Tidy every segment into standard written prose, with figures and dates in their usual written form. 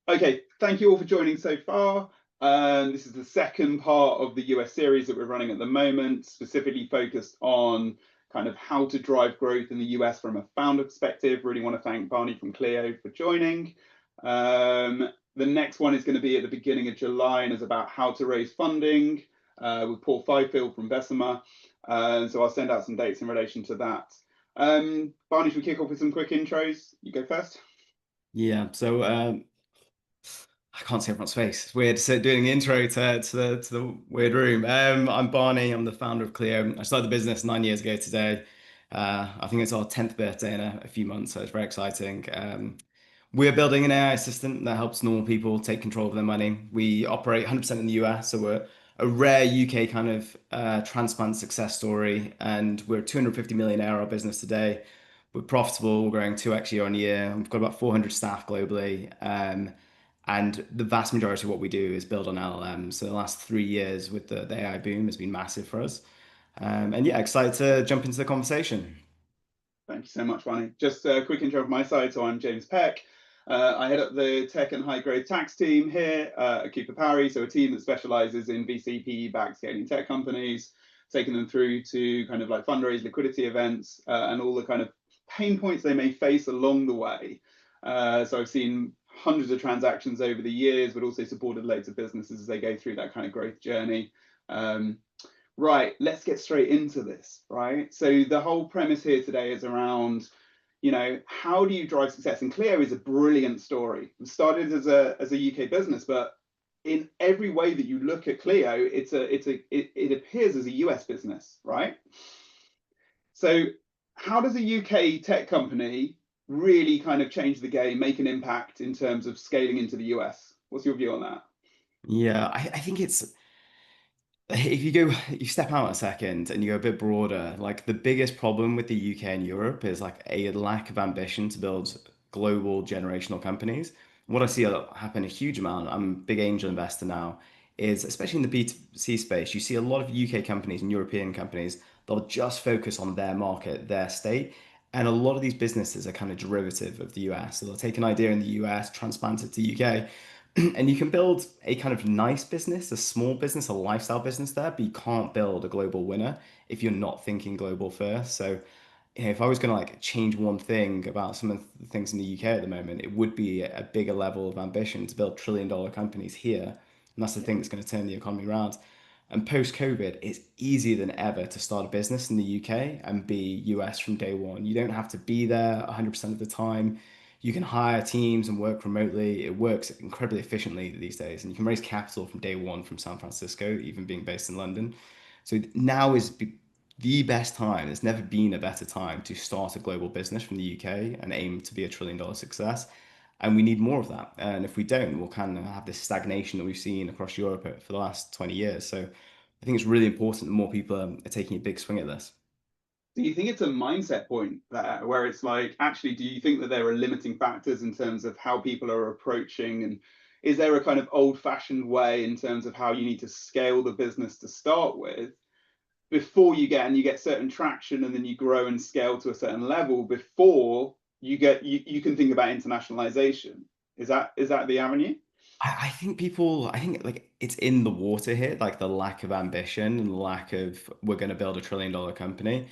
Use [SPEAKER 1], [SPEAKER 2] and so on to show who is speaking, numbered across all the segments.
[SPEAKER 1] Okay, thank you all for joining so far. This is the second part of the US series that we're running at the moment, specifically focused on kind of how to drive growth in the US from a founder perspective. Really want to thank Barney from Cleo for joining. The next one is going to be at the beginning of July and is about how to raise funding with Paul Fifield from Bessemer. So I'll send out some dates in relation to that. Barney, should we kick off with some quick intros? You go first.
[SPEAKER 2] Yeah, so I can't see everyone's face. It's weird doing the intro to the weird room. I'm Barney. I'm the founder of Cleo. I started the business 9 years ago today. I think it's our 10th birthday in a few months, so it's very exciting. We're building an AI assistant that helps normal people take control of their money. We operate 100% in the US, so we're a rare UK kind of transplant success story, and we're a 250 million ARR business today. We're profitable. We're growing 2x year on year. We've got about 400 staff globally. And the vast majority of what we do is build on LLM. So the last 3 years with the AI boom has been massive for us. And yeah, excited to jump into the conversation.
[SPEAKER 1] Thank you so much, Barney. Just a quick intro from my side. So I'm James Peck. I head up the tech and high growth tax team here at Parry. So a team that specializes in VC, backed scaling tech companies, taking them through to kind of like fundraise liquidity events and all the kind of pain points they may face along the way. So I've seen hundreds of transactions over the years, but also supported loads of businesses as they go through that kind of growth journey. Right, let's get straight into this, right? So the whole premise here today is around, how do you drive success? And Cleo is a brilliant story. It started as a UK business, but in every way that you look at Cleo, it appears as a US business, right? So how does a UK tech company really kind of change the game, make an impact in terms of scaling into the US? What's your view on that?
[SPEAKER 2] Yeah, I think it's if you step out a second and you go a bit broader, like the biggest problem with the UK and Europe is like a lack of ambition to build global generational companies. What I see happen a huge amount, I'm a big angel investor now, is especially in the B2C space, you see a lot of UK companies and European companies that'll just focus on their market, their state. And a lot of these businesses are kind of derivative of the US. So they'll take an idea in the US, transplant it to UK, and you can build a kind of nice business, a small business, a lifestyle business there, but you can't build a global winner if you're not thinking global first. So, if I was going to like change one thing about some of the things in the UK at the moment, it would be a bigger level of ambition to build trillion-dollar companies here. And that's the thing that's going to turn the economy around. And post-COVID, it's easier than ever to start a business in the UK and be US from day one. You don't have to be there 100% of the time. You can hire teams and work remotely. It works incredibly efficiently these days, and you can raise capital from day one from San Francisco, even being based in London. So now is the best time. There's never been a better time to start a global business from the UK and aim to be a $1 trillion success. And we need more of that. And if we don't, we'll kind of have this stagnation that we've seen across Europe for the last 20 years. So I think it's really important that more people are taking a big swing at this.
[SPEAKER 1] Do you think it's a mindset point there where it's like, actually, do you think that there are limiting factors in terms of how people are approaching? And is there a kind of old fashioned way in terms of how you need to scale the business to start with before you get certain traction and then you grow and scale to a certain level before you can think about internationalization? Is that the avenue?
[SPEAKER 2] I think like it's in the water here, like the lack of ambition and lack of we're going to build a $1 trillion company.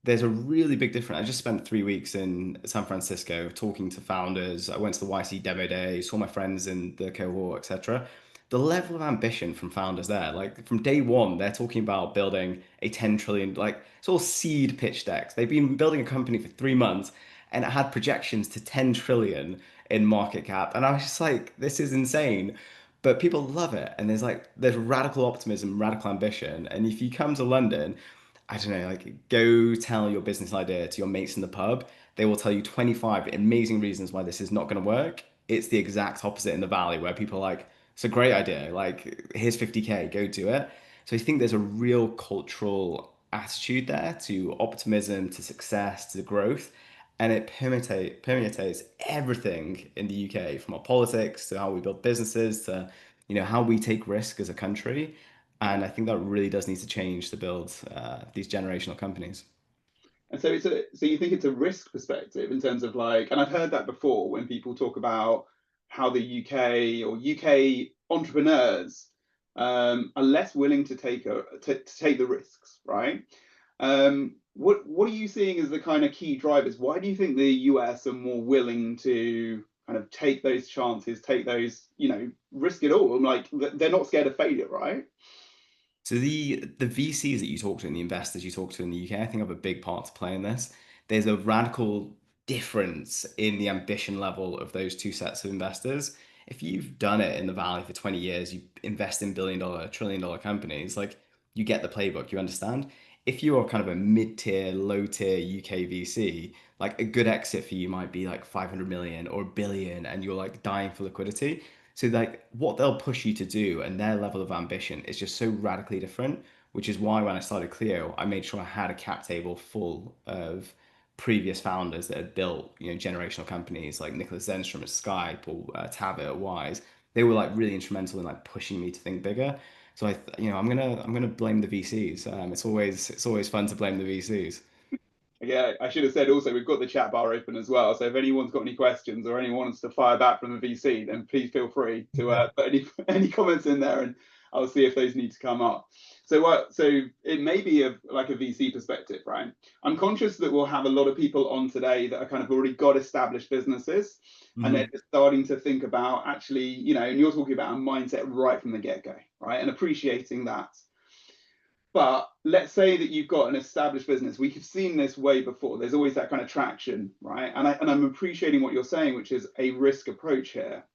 [SPEAKER 2] There's a really big difference. I just spent 3 weeks in San Francisco talking to founders. I went to the YC demo day, saw my friends in the cohort, etc. The level of ambition from founders there, like from day one, they're talking about building a 10 trillion, like it's all seed pitch decks. They've been building a company for 3 months and it had projections to 10 trillion in market cap. And I was just like, this is insane. But people love it. And there's radical optimism, radical ambition. And if you come to London, I don't know, like go tell your business idea to your mates in the pub. They will tell you 25 amazing reasons why this is not going to work. It's the exact opposite in the valley where people are like, it's a great idea. Like, here's 50K, go do it. So I think there's a real cultural attitude there to optimism, to success, to growth. And it permeates everything in the UK, from our politics to how we build businesses to, how we take risk as a country.
[SPEAKER 1] Yeah.
[SPEAKER 2] And I think that really does need to change to build these generational companies.
[SPEAKER 1] And so so you think it's a risk perspective in terms of like, and I've heard that before when people talk about how the UK or UK entrepreneurs are less willing to to take the risks, right? What are you seeing as the kind of key drivers? Why do you think the US are more willing to kind of take those chances, take those, risk it all? Like they're not scared of failure, right?
[SPEAKER 2] So the VCs that you talk to and the investors you talk to in the UK, I think have a big part to play in this. There's a radical difference in the ambition level of those two sets of investors. If you've done it in the Valley for 20 years, you invest in billion-dollar, trillion-dollar companies, like you get the playbook, you understand. If you are kind of a mid-tier, low-tier UK VC, like a good exit for you might be like 500 million or a billion, and you're like dying for liquidity. So like what they'll push you to do and their level of ambition is just so radically different, which is why when I started Cleo, I made sure I had a cap table full of previous founders that had built, generational companies like Nicholas Zenstrom at Skype or Tabit at Wise. They were like really instrumental in like pushing me to think bigger. So I'm gonna blame the VCs. It's always fun to blame the VCs.
[SPEAKER 1] Yeah, I should have said also we've got the chat bar open as well. So if anyone's got any questions or anyone wants to fire back from the VC, then please feel free to put any comments in there, and I'll see if those need to come up. So it may be like a VC perspective, right? I'm conscious that we'll have a lot of people on today that are kind of already got established businesses, and they're
[SPEAKER 2] Mhm.
[SPEAKER 1] just starting to think about actually, and you're talking about a mindset right from the get-go, right? And appreciating that. But let's say that you've got an established business. We've seen this way before. There's always that kind of traction, right? And I'm appreciating what you're saying, which is a risk approach here.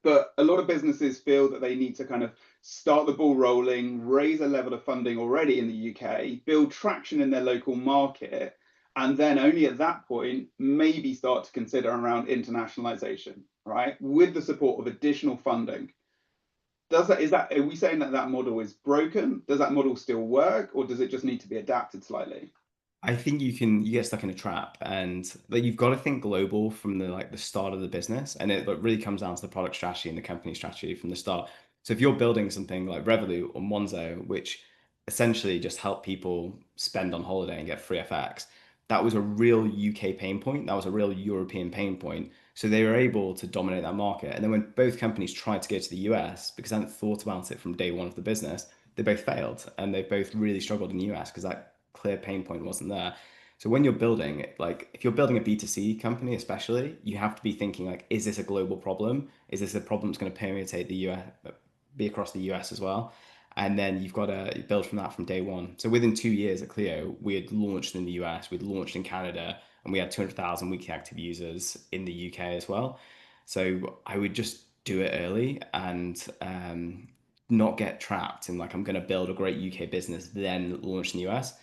[SPEAKER 1] But a lot of businesses feel that they need to kind of start the ball rolling, raise a level of funding already in the UK, build traction in their local market, and then only at that point maybe start to consider around internationalization, right? With the support of additional funding. Are we saying that that model is broken? Does that model still work, or does it just need to be adapted slightly?
[SPEAKER 2] I think you get stuck in a trap, and like you've got to think global from the start of the business, and it like, really comes down to the product strategy and the company strategy from the start. So if you're building something like Revolut or Monzo, which essentially just help people spend on holiday and get free FX, that was a real UK pain point. That was a real European pain point. So they were able to dominate that market. And then when both companies tried to go to the US because they hadn't thought about it from day one of the business, they both failed, and they both really struggled in the US because that clear pain point wasn't there. So when you're building, like if you're building a B2C company, especially, you have to be thinking like, is this a global problem? Is this a problem that's going to permeate the US, be across the US as well? And then you've got to build from that from day one. So within 2 years at Clio, we had launched in the US, we'd launched in Canada, and we had 200,000 weekly active users in the UK as well. So I would just do it early and not get trapped in like I'm going to build a great UK business, then launch in the US,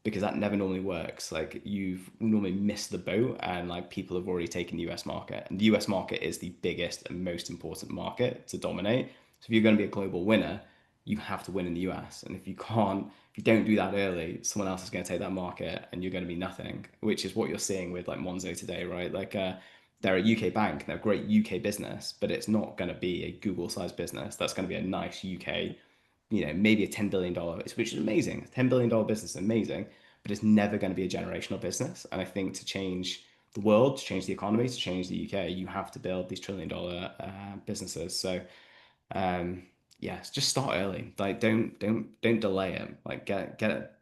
[SPEAKER 2] because that never normally works. Like you've normally missed the boat, and like people have already taken the US market, and the US market is the biggest and most important market to dominate. So if you're going to be a global winner, you have to win in the US. And if you don't do that early, someone else is going to take that market and you're going to be nothing, which is what you're seeing with like Monzo today, right? Like they're a UK bank, they're a great UK business, but it's not going to be a Google sized business. That's going to be a nice UK, maybe a $10 billion, which is amazing. $10 billion business is amazing, but it's never going to be a generational business. And I think to change the world, to change the economy, to change the UK, you have to build these $1 trillion businesses. So yes, just start early. Like don't delay it. Like get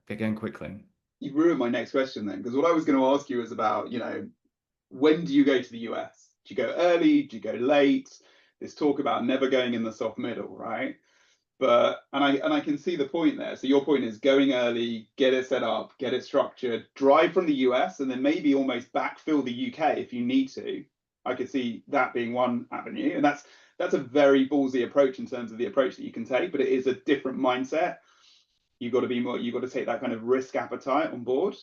[SPEAKER 2] going quickly.
[SPEAKER 1] You ruined my next question then, because what I was going to ask you is about, when do you go to the US? Do you go early? Do you go late? There's talk about never going in the soft middle, right? And I can see the point there. So your point is going early, get it set up, get it structured, drive from the US, and then maybe almost backfill the UK if you need to. I could see that being one avenue, and that's a very ballsy approach in terms of the approach that you can take, but it is a different mindset. You've got to take that kind of risk appetite on board.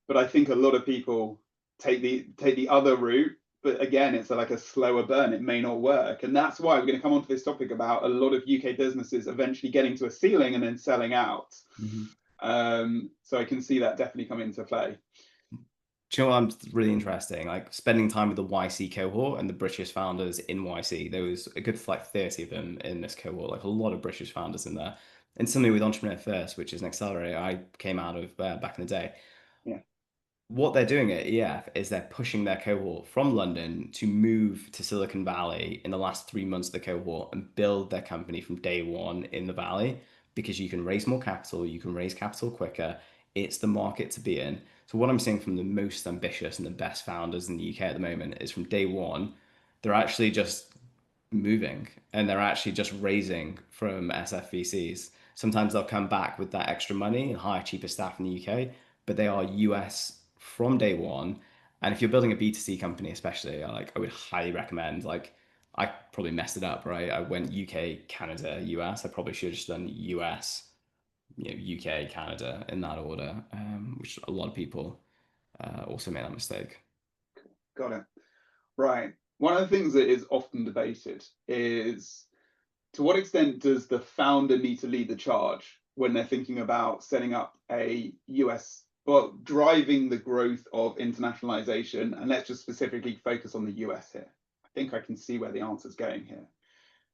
[SPEAKER 1] But I think a lot of people take the other route, but again, it's like a slower burn. It may not work, and that's why we're going to come on to this topic about a lot of UK businesses eventually getting to a ceiling and then selling out.
[SPEAKER 2] Mhm.
[SPEAKER 1] So I can see that definitely come into play.
[SPEAKER 2] Do you know what I'm really interesting? Like spending time with the YC cohort and the British founders in YC. There was a good like 30 of them in this cohort, like a lot of British founders in there. And similarly with Entrepreneur First, which is an accelerator I came out of back in the day.
[SPEAKER 1] Yeah.
[SPEAKER 2] what they're doing at EF is they're pushing their cohort from London to move to Silicon Valley in the last 3 months of the cohort and build their company from day one in the Valley because you can raise more capital, you can raise capital quicker. It's the market to be in. So what I'm seeing from the most ambitious and the best founders in the UK at the moment is from day one, they're actually just moving and they're actually just raising from SFVCs. Sometimes they'll come back with that extra money and hire cheaper staff in the UK, but they are US from day one. And if you're building a B2C company, especially, I would highly recommend I probably messed it up, right? I went UK, Canada, US. I probably should have just done US, UK, Canada in that order, which a lot of people also made that mistake.
[SPEAKER 1] Got it. Right. One of the things that is often debated is, to what extent does the founder need to lead the charge when they're thinking about setting up a US, well, driving the growth of internationalization? And let's just specifically focus on the US here. I think I can see where the answer is going here.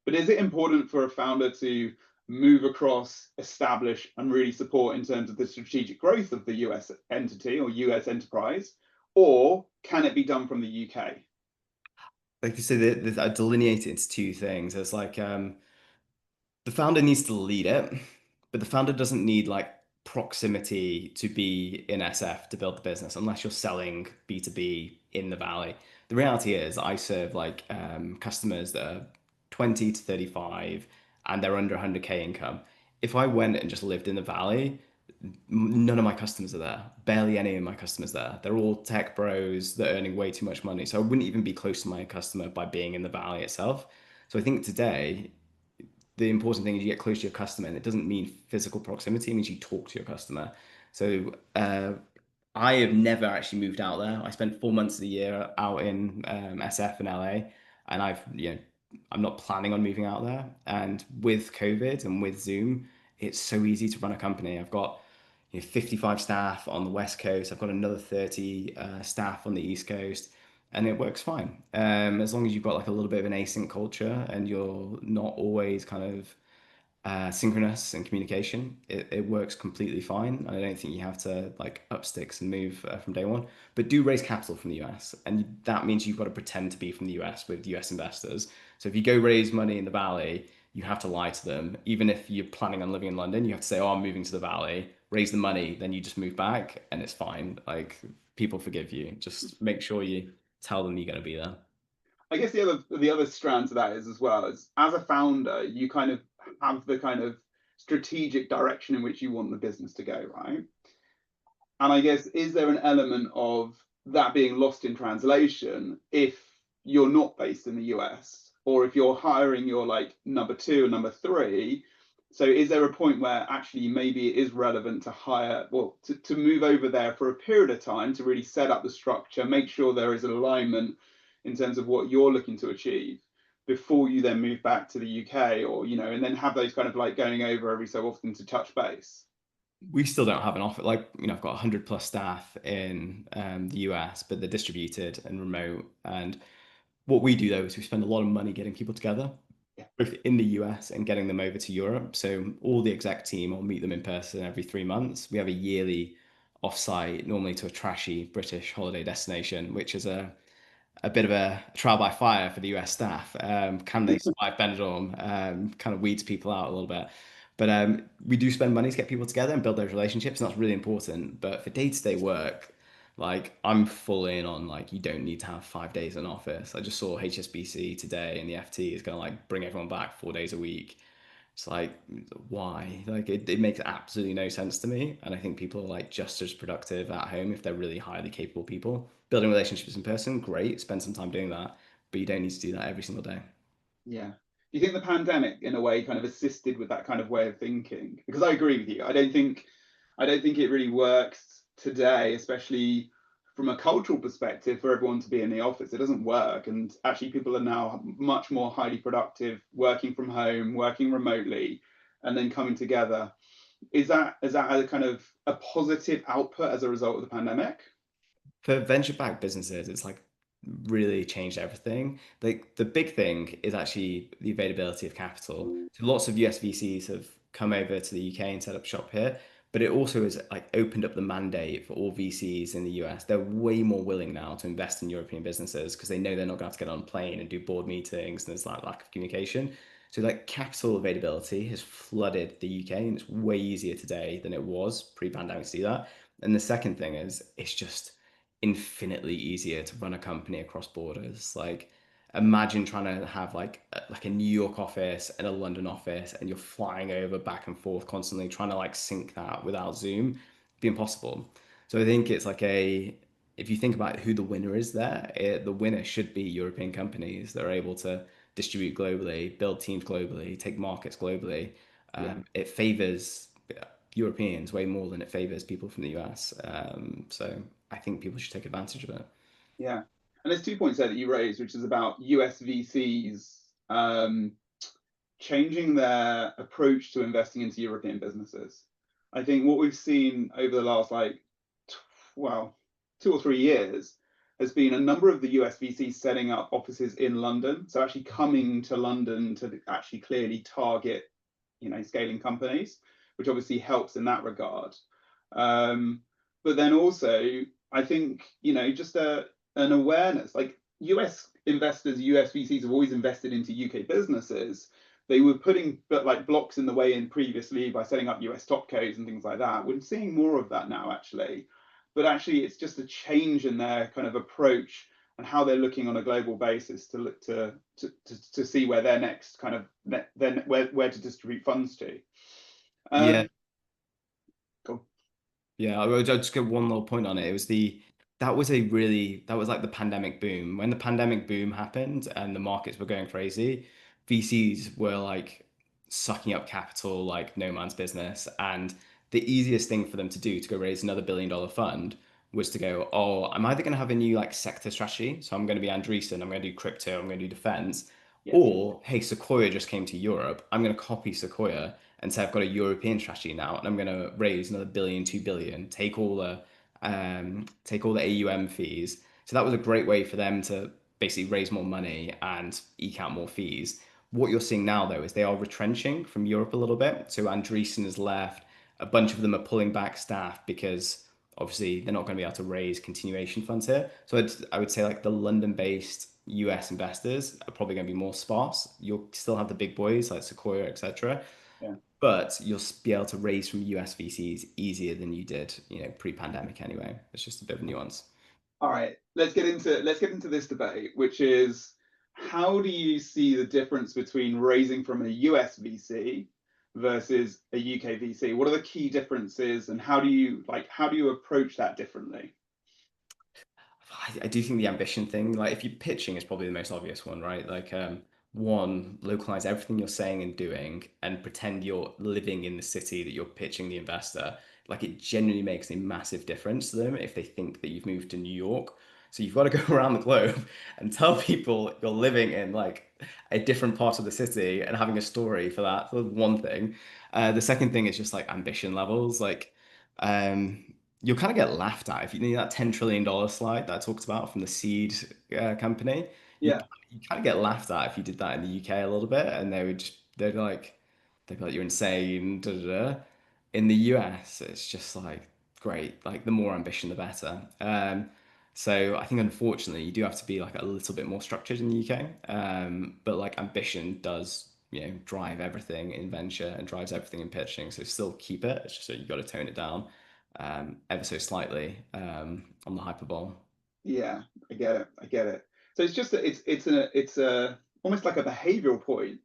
[SPEAKER 1] But is it important for a founder to move across, establish, and really support in terms of the strategic growth of the US entity or US enterprise? Or can it be done from the UK?
[SPEAKER 2] Like you said, I delineate it into two things. It's the founder needs to lead it, but the founder doesn't need proximity to be in SF to build the business unless you're selling B2B in the valley. The reality is I serve customers that are 20 to 35 and they're under 100K income. If I went and just lived in the valley, none of my customers are there. Barely any of my customers there. They're all tech bros that are earning way too much money. So I wouldn't even be close to my customer by being in the valley itself. So I think today the important thing is you get close to your customer, and it doesn't mean physical proximity. It means you talk to your customer. So I have never actually moved out there. I spent 4 months of the year out in SF and LA, and I'm not planning on moving out there. And with COVID and with Zoom, it's so easy to run a company. I've got 55 staff on the West Coast. I've got another 30 staff on the East Coast, and it works fine. As long as you've got a little bit of an async culture and you're not always kind of synchronous and communication, it works completely fine. I don't think you have to up sticks and move from day one, but do raise capital from the US. And that means you've got to pretend to be from the US with US investors. So if you go raise money in the Valley, you have to lie to them. Even if you're planning on living in London, you have to say, oh, I'm moving to the Valley, raise the money, then you just move back and it's fine. People forgive you. Just make sure you tell them you're going to be there.
[SPEAKER 1] I guess the other strand to that is, as well, as a founder, you kind of have the kind of strategic direction in which you want the business to go, right? And I guess, is there an element of that being lost in translation if you're not based in the US, or if you're hiring your number two or number three? So is there a point where actually maybe it is relevant to hire, well, to move over there for a period of time to really set up the structure, make sure there is an alignment in terms of what you're looking to achieve before you then move back to the UK, or, and then have those kind of going over every so often to touch base?
[SPEAKER 2] We still don't have an office. I've got 100 plus staff in the US, but they're distributed and remote. And what we do though is we spend a lot of money getting people together,
[SPEAKER 1] Yeah.
[SPEAKER 2] both in the US and getting them over to Europe. So all the exec team will meet them in person every 3 months. We have a yearly offsite, normally to a trashy British holiday destination, which is a bit of a trial by fire for the US staff. Can they survive Benidorm? Kind of weeds people out a little bit. But we do spend money to get people together and build those relationships, and that's really important. But for day-to-day work, I'm full in on you don't need to have 5 days in office. I just saw HSBC today, and the FT is going to bring everyone back 4 days a week. It's why? It makes absolutely no sense to me. And I think people are just as productive at home if they're really highly capable people. Building relationships in person, great. Spend some time doing that, but you don't need to do that every single day.
[SPEAKER 1] Yeah. Do you think the pandemic, in a way, kind of assisted with that kind of way of thinking? Because I agree with you. I don't think it really works today, especially from a cultural perspective, for everyone to be in the office. It doesn't work. And actually, people are now much more highly productive, working from home, working remotely, and then coming together. Is that a kind of a positive output as a result of the pandemic?
[SPEAKER 2] For venture-backed businesses, it's really changed everything. The big thing is actually the availability of capital. So lots of US VCs have come over to the UK and set up shop here, but it also has like opened up the mandate for all VCs in the US. They're way more willing now to invest in European businesses because they know they're not going to have to get on a plane and do board meetings, and there's like lack of communication. So like capital availability has flooded the UK, and it's way easier today than it was pre-pandemic to do that. And the second thing is it's just infinitely easier to run a company across borders. Like imagine trying to have like a New York office and a London office, and you're flying over back and forth constantly trying to like sync that without Zoom. It'd be impossible. So I think it's like a if you think about who the winner is there, the winner should be European companies that are able to distribute globally, build teams globally, take markets globally.
[SPEAKER 1] Yeah.
[SPEAKER 2] It favors Europeans way more than it favors people from the US. So I think people should take advantage of it.
[SPEAKER 1] Yeah. And there's 2 points there that you raised, which is about US VCs changing their approach to investing into European businesses. I think what we've seen over the last well, 2 or 3 years has been a number of the US VCs setting up offices in London. So actually coming to London to actually clearly target, scaling companies, which obviously helps in that regard. But then also, I think, just an awareness, like US investors, US VCs have always invested into UK businesses. They were putting like blocks in the way in previously by setting up US top codes and things like that. We're seeing more of that now, actually. But actually, it's just a change in their kind of approach and how they're looking on a global basis to look to see where their next kind of then where to distribute funds to.
[SPEAKER 2] Yeah,
[SPEAKER 1] Cool.
[SPEAKER 2] yeah, I'll just get one little point on it. It was the that was a really that was like the pandemic boom. When the pandemic boom happened and the markets were going crazy, VCs were like sucking up capital like no man's business. And the easiest thing for them to do to go raise another $1 billion fund was to go, oh, I'm either going to have a new like sector strategy. So I'm going to be Andreessen, I'm going to do crypto, I'm going to do defense.
[SPEAKER 1] Yes.
[SPEAKER 2] Or, hey, Sequoia just came to Europe. I'm going to copy Sequoia and say I've got a European strategy now, and I'm going to raise another billion, 2 billion, take all the AUM fees. So that was a great way for them to basically raise more money and eke out more fees. What you're seeing now, though, is they are retrenching from Europe a little bit. So Andreessen has left. A bunch of them are pulling back staff because obviously they're not going to be able to raise continuation funds here. So I would say like the London-based US investors are probably going to be more sparse. You'll still have the big boys like Sequoia, etc.,
[SPEAKER 1] Yeah.
[SPEAKER 2] but you'll be able to raise from US VCs easier than you did, pre-pandemic anyway. It's just a bit of a nuance.
[SPEAKER 1] All right. Let's get into this debate, which is how do you see the difference between raising from a US VC versus a UK VC? What are the key differences, and how do you approach that differently?
[SPEAKER 2] I do think the ambition thing, like if you're pitching, is probably the most obvious one, right? Like, one, localize everything you're saying and doing, and pretend you're living in the city that you're pitching the investor. Like, it genuinely makes a massive difference to them if they think that you've moved to New York. So you've got to go around the globe and tell people you're living in like a different part of the city and having a story for that. So that's one thing. The second thing is just like ambition levels. Like, um, you'll kind of get laughed at if you need that $10 trillion slide that I talked about from the seed company. You
[SPEAKER 1] Yeah.
[SPEAKER 2] you kind of get laughed at if you did that in the UK a little bit, and they'd be like you're insane. Da, da, da. In the US, it's just like great, like the more ambition, the better. So I think unfortunately you do have to be like a little bit more structured in the UK. But like ambition does, drive everything in venture and drives everything in pitching. So still keep it. It's just that you got to tone it down ever so slightly on the hyperbole.
[SPEAKER 1] Yeah, I get it. I get it. So it's just that it's a almost like a behavioral point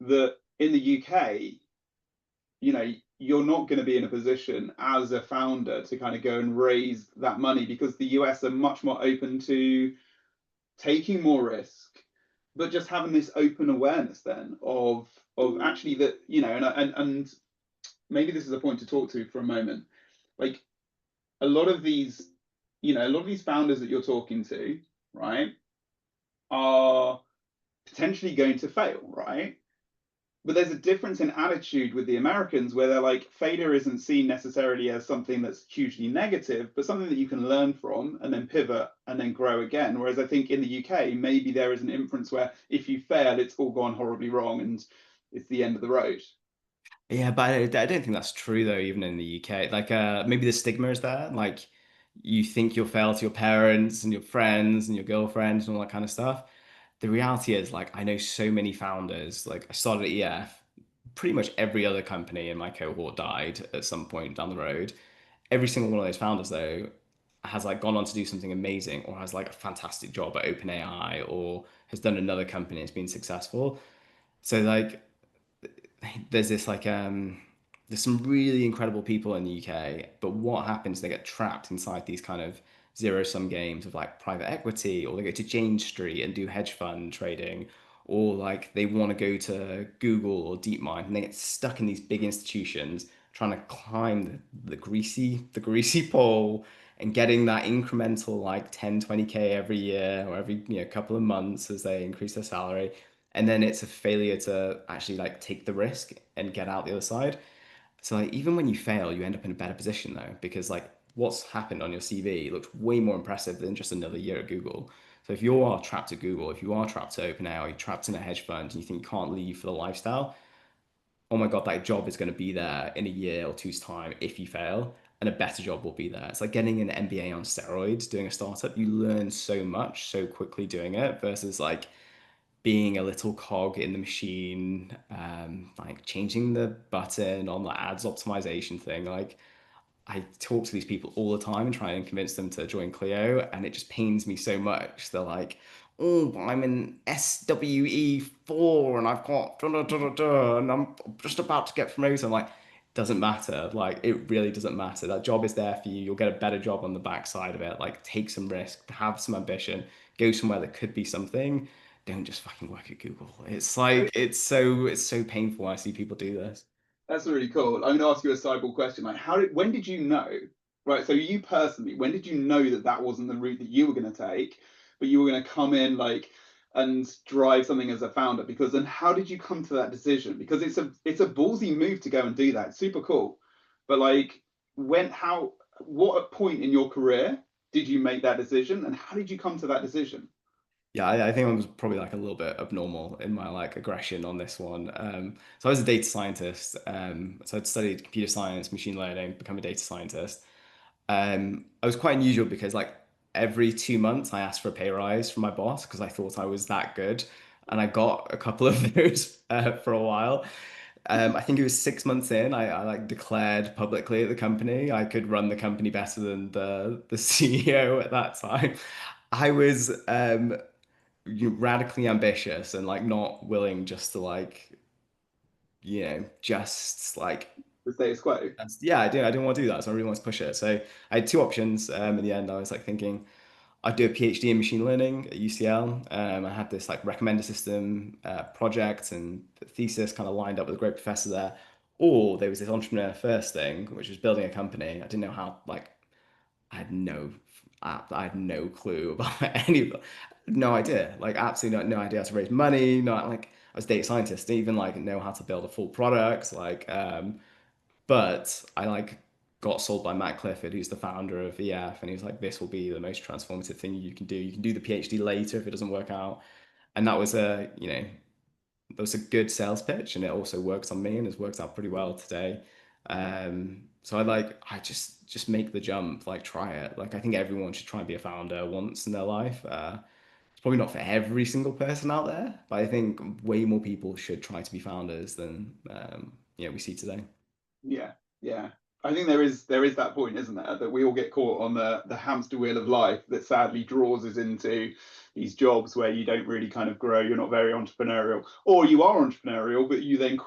[SPEAKER 1] that in the UK, you're not going to be in a position as a founder to kind of go and raise that money because the US are much more open to taking more risk, but just having this open awareness then of actually that, and maybe this is a point to talk to for a moment. Like a lot of these, a lot of these founders that you're talking to, right, are potentially going to fail, right? But there's a difference in attitude with the Americans where they're like, failure isn't seen necessarily as something that's hugely negative, but something that you can learn from and then pivot and then grow again. Whereas I think in the UK, maybe there is an inference where if you fail, it's all gone horribly wrong and it's the end of the road.
[SPEAKER 2] Yeah, but I don't think that's true though, even in the UK. Like, maybe the stigma is there. Like, you think you'll fail to your parents and your friends and your girlfriends and all that kind of stuff. The reality is, like, I know so many founders. Like, I started at EF. Pretty much every other company in my cohort died at some point down the road. Every single one of those founders, though, has like gone on to do something amazing or has like a fantastic job at OpenAI or has done another company that's been successful. So like there's this like there's some really incredible people in the UK, but what happens? They get trapped inside these kind of zero-sum games of like private equity, or they go to Jane Street and do hedge fund trading, or like they want to go to Google or DeepMind, and they get stuck in these big institutions trying to climb the greasy pole and getting that incremental like 10, 20K every year or every couple of months as they increase their salary, and then it's a failure to actually like take the risk and get out the other side. So like even when you fail, you end up in a better position though, because like what's happened on your CV looks way more impressive than just another year at Google. So if you are trapped at Google, if you are trapped at OpenAI, you're trapped in a hedge fund and you think you can't leave for the lifestyle, oh my God, that job is going to be there in a year or two's time if you fail, and a better job will be there. It's like getting an MBA on steroids, doing a startup. You learn so much so quickly doing it versus like being a little cog in the machine, like changing the button on the ads optimization thing. Like I talk to these people all the time and try and convince them to join Clio, and it just pains me so much. They're like, "Oh, but I'm in SWE4 and I've got da, da, da, da, da, and I'm just about to get promoted." I'm like, doesn't matter. Like, it really doesn't matter. That job is there for you. You'll get a better job on the backside of it. Like, take some risk, have some ambition, go somewhere that could be something. Don't just fucking work at Google. It's like it's so painful when I see people do this.
[SPEAKER 1] That's really cool. I'm going to ask you a sideball question. Like, when did you know, right? So you personally, when did you know that that wasn't the route that you were going to take, but you were going to come in like and drive something as a founder? Because then, how did you come to that decision? Because it's a ballsy move to go and do that. It's super cool, but like, what point in your career did you make that decision, and how did you come to that decision?
[SPEAKER 2] Yeah, I think I was probably like a little bit abnormal in my like aggression on this one. So I was a data scientist. So I'd studied computer science, machine learning, become a data scientist. I was quite unusual because like every 2 months I asked for a pay rise from my boss because I thought I was that good, and I got a couple of those for a while. I think it was 6 months in, I like declared publicly at the company I could run the company better than the CEO at that time. I was radically ambitious and like not willing just to like just like
[SPEAKER 1] The status quo.
[SPEAKER 2] yeah, I didn't want to do that, so I really wanted to push it. So I had two options. In the end I was like thinking I'd do a PhD in machine learning at UCL. I had this like recommender system project and thesis kind of lined up with a great professor there, or there was this entrepreneur first thing which was building a company. I didn't know how, like I had no, I had no clue about any of it. No idea, like absolutely no idea how to raise money. Not like I was a data scientist, didn't even like know how to build a full product. But I like got sold by Matt Clifford, who's the founder of EF, and he was like, "This will be the most transformative thing you can do. You can do the PhD later if it doesn't work out." And that was that was a good sales pitch, and it also works on me and has worked out pretty well today. So I just make the jump, like try it. Like I think everyone should try and be a founder once in their life. It's probably not for every single person out there, but I think way more people should try to be founders than we see today.
[SPEAKER 1] Yeah, yeah. I think there is that point, isn't there, that we all get caught on the hamster wheel of life that sadly draws us into these jobs where you don't really kind of grow. You're not very entrepreneurial, or you are entrepreneurial, but you then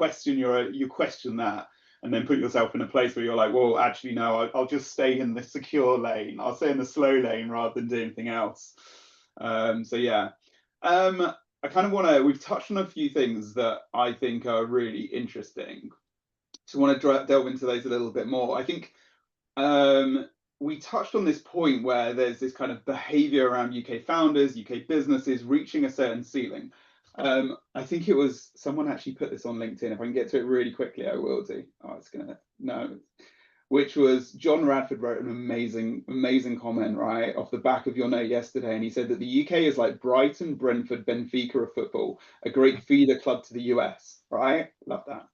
[SPEAKER 1] you question that, and then put yourself in a place where you're like, well, actually, no, I'll just stay in the secure lane. I'll stay in the slow lane rather than do anything else. So yeah. I kind of want to. We've touched on a few things that I think are really interesting, so I want to delve into those a little bit more. I think we touched on this point where there's this kind of behavior around UK founders, UK businesses reaching a certain ceiling. I think it was someone actually put this on LinkedIn. If I can get to it really quickly, I will do. Oh, it's gonna no. Which was John Radford wrote an amazing, amazing comment right off the back of your note yesterday, and he said that the UK is like Brighton, Brentford, Benfica of football, a great feeder club to the US. Right? Love that.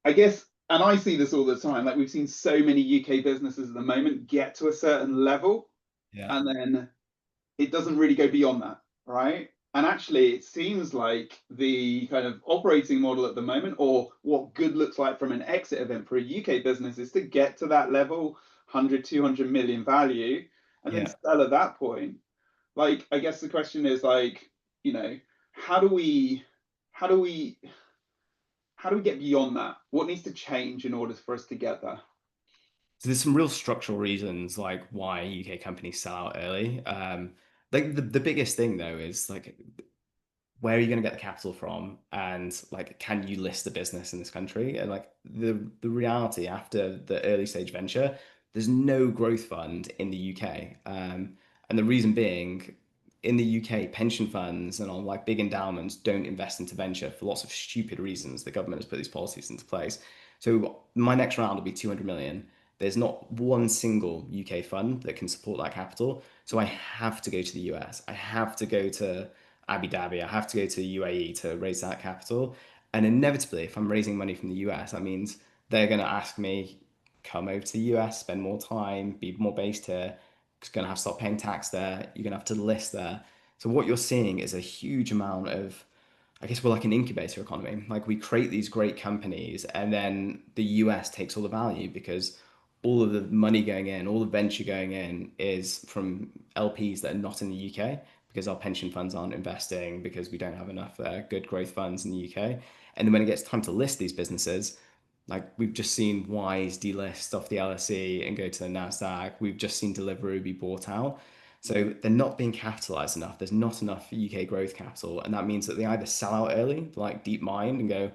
[SPEAKER 1] I guess, and I see this all the time, like we've seen so many UK businesses at the moment get to a certain level
[SPEAKER 2] Yeah.
[SPEAKER 1] and then it doesn't really go beyond that, right? And actually, it seems like the kind of operating model at the moment, or what good looks like from an exit event for a UK business, is to get to that level, 100, 200 million value, and then
[SPEAKER 2] Yeah.
[SPEAKER 1] sell at that point. Like, I guess the question is like, you know, how do we, how do we, how do we get beyond that? What needs to change in order for us to get there?
[SPEAKER 2] So there's some real structural reasons like why UK companies sell out early. Like the biggest thing though is like where are you going to get the capital from, and like can you list a business in this country? And like the reality after the early stage venture, there's no growth fund in the UK. And the reason being, in the UK, pension funds and all like big endowments don't invest into venture for lots of stupid reasons. The government has put these policies into place. So my next round will be 200 million. There's not one single UK fund that can support that capital. So I have to go to the US. I have to go to Abu Dhabi. I have to go to UAE to raise that capital. And inevitably, if I'm raising money from the US, that means they're going to ask me, come over to the US, spend more time, be more based here. It's going to have to stop paying tax there. You're going to have to list there. So what you're seeing is a huge amount of, I guess we're like an incubator economy. Like we create these great companies and then the US takes all the value because all of the money going in, all the venture going in is from LPs that are not in the UK because our pension funds aren't investing because we don't have enough good growth funds in the UK. And then when it gets time to list these businesses, like we've just seen Wise delist off the LSE and go to the Nasdaq. We've just seen Deliveroo be bought out. So they're not being capitalized enough. There's not enough UK growth capital, and that means that they either sell out early, like DeepMind, and go,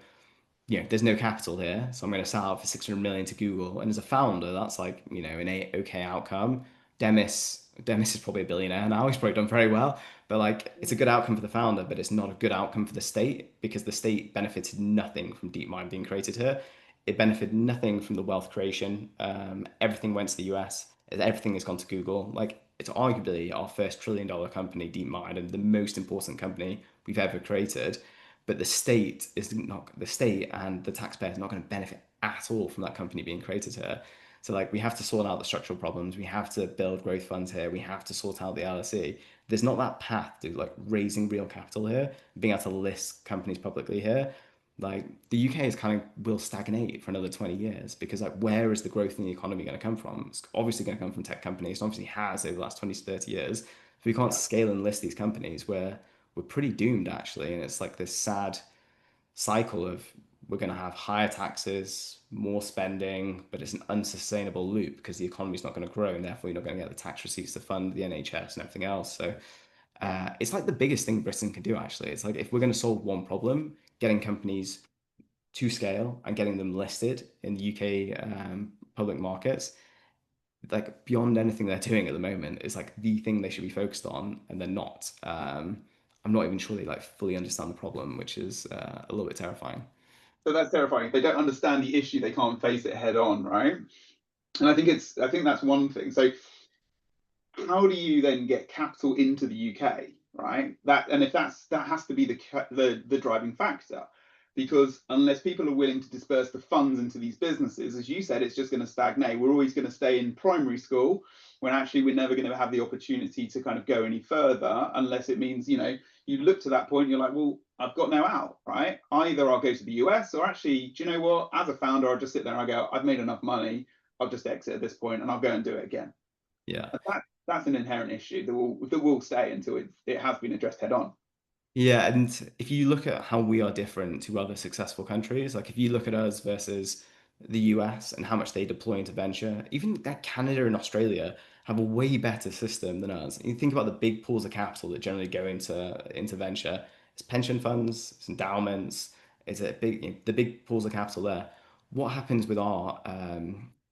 [SPEAKER 2] there's no capital here, so I'm going to sell out for 600 million to Google. And as a founder, that's like, an okay outcome. Demis is probably a billionaire now. He's probably done very well, but like it's a good outcome for the founder, but it's not a good outcome for the state because the state benefited nothing from DeepMind being created here. It benefited nothing from the wealth creation. Everything went to the US. Everything has gone to Google. Like it's arguably our first trillion-dollar company, DeepMind, and the most important company we've ever created, but the state and the taxpayer is not going to benefit at all from that company being created here. So like we have to sort out the structural problems. We have to build growth funds here. We have to sort out the LSE. There's not that path to like raising real capital here, being able to list companies publicly here. Like the UK is kind of will stagnate for another 20 years because like where is the growth in the economy going to come from? It's obviously going to come from tech companies. It obviously has over the last 20 to 30 years. If we can't
[SPEAKER 1] Yeah.
[SPEAKER 2] scale and list these companies, we're pretty doomed actually. And it's like this sad cycle of we're going to have higher taxes, more spending, but it's an unsustainable loop because the economy's not going to grow and therefore you're not going to get the tax receipts to fund the NHS and everything else. So it's like the biggest thing Britain can do actually. It's like if we're going to solve one problem, getting companies to scale and getting them listed in the UK public markets, like beyond anything they're doing at the moment is like the thing they should be focused on, and they're not. I'm not even sure they like fully understand the problem, which is a little bit terrifying.
[SPEAKER 1] So that's terrifying. If they don't understand the issue, they can't face it head on, right? And I think that's one thing. So how do you then get capital into the UK, right? That and if that has to be the driving factor, because unless people are willing to disperse the funds into these businesses, as you said, it's just going to stagnate. We're always going to stay in primary school when actually we're never going to have the opportunity to kind of go any further unless it means you look to that point, you're like, well, I've got no out, right? Either I'll go to the US or actually, do you know what? As a founder, I'll just sit there and I go, I've made enough money. I'll just exit at this point and I'll go and do it again.
[SPEAKER 2] Yeah.
[SPEAKER 1] That's an inherent issue that will stay until it has been addressed head on.
[SPEAKER 2] Yeah, and if you look at how we are different to other successful countries, like if you look at us versus the US and how much they deploy into venture, even that Canada and Australia have a way better system than us. You think about the big pools of capital that generally go into venture. It's pension funds, it's endowments, it's a big the big pools of capital there. What happens with our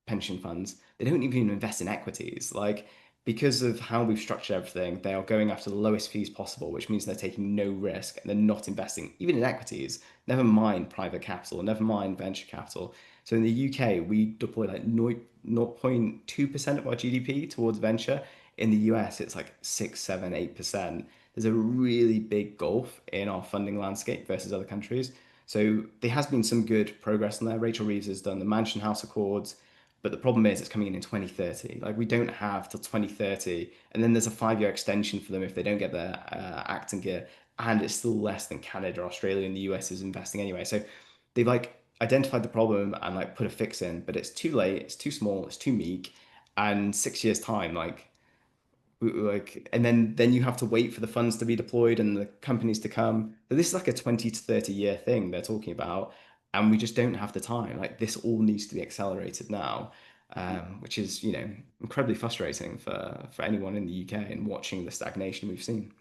[SPEAKER 2] pension funds? They don't even invest in equities. Like because of how we've structured everything, they are going after the lowest fees possible, which means they're taking no risk and they're not investing even in equities, never mind private capital, never mind venture capital. So in the UK, we deploy like 0.2% of our GDP towards venture. In the US, it's like 6, 7, 8%. There's a really big gulf in our funding landscape versus other countries. So there has been some good progress on there. Rachel Reeves has done the Mansion House Accords, but the problem is it's coming in 2030. Like we don't have till 2030, and then there's a 5 year extension for them if they don't get their act in gear, and it's still less than Canada, Australia, and the US is investing anyway. So they've like identified the problem and like put a fix in, but it's too late, it's too small, it's too meek, and 6 years time, like and then you have to wait for the funds to be deployed and the companies to come. But this is like a 20 to 30 year thing they're talking about, and we just don't have the time. Like this all needs to be accelerated now, which is, incredibly frustrating for anyone in the UK and watching the stagnation we've seen.